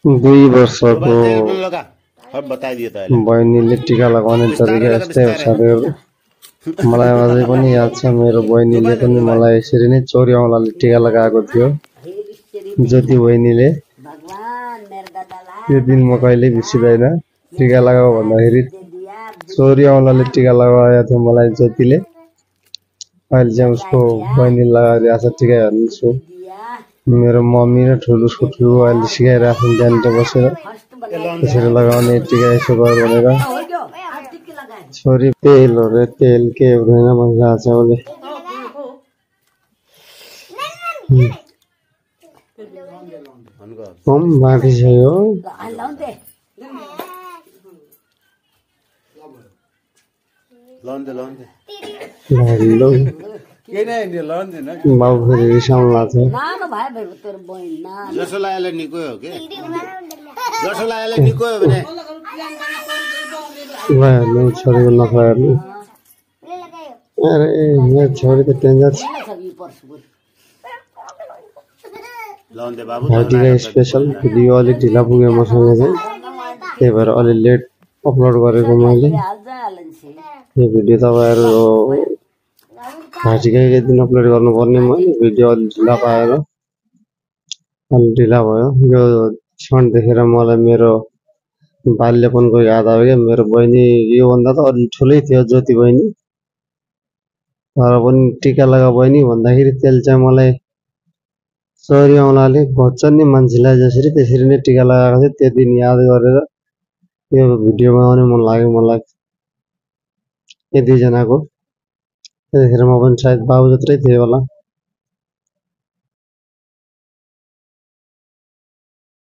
2 वर्षको लगा अब बताइदिए त अहिले बहिनीले टीका लगाउने तरिका यस्तै हो साथीहरु। मलाई अझै पनि याद छ मेरो बहिनीले पनि मलाई यसरी नै चोरी औँलाले टीका लगाएको थियो। ज्योति बहिनीले त्यो दिन म कहिल्यै बिर्सिदैन। टीका लगाऊ भन्दाखेरि चोरी औँलाले टीका लगाएको थियो मलाई ज्योतिले। अहिले चाहिँ उसको बहिनीले लगाइरहेको छ टीका हेर्नुछु। मेरो मम्मी र उसको ठुलो अहिले सिकाइरहेको छ त्यहाँनिर बसेर त्यसरी लगाउने टीका यसो गर भनेर। छोरी तेल हो रे तेल के हुँदैन भनिरहेको छ उसले। बाँकी छ यो बाबु फेरि रिसाउनु लाग्छ। जसो लागेले निको हो के जसो लागेले निको हो भने हेर्नु छोरीको नखरा हेर्नु। अरे मेरो छोरी त डेन्जर छ। भाइटिका स्पेशल भिडियो अलि ढिला पुग्यो मसँग चाहिँ त्यही भएर अलि लेट अपलोड गरेको मैले। यो भिडियो तपाईहरु भाइटिकाकै दिन अपलोड गर्नुपर्ने मैले भिडियो अलि ढिला पाएर अलि ढिला भयो। यो क्षण देखेर मलाई मेरो बाल्यपनको याद आयो क्या। मेरो बहिनी योभन्दा त अलि ठुलै थियो ज्योति बहिनी। तर पनि टीका लगा बहिनी भन्दाखेरि त्यसले चाहिँ मलाई चोरी औँलाले घोच्छ नि मान्छेलाई जसरी त्यसरी नै टीका लगाएको थियो। त्यो दिन याद गरेर यो भिडियो बनाउन मन लाग्यो मलाई। यति जनाको त्यतिखेर म पनि सायद बाबु जत्रै थिएँ होला।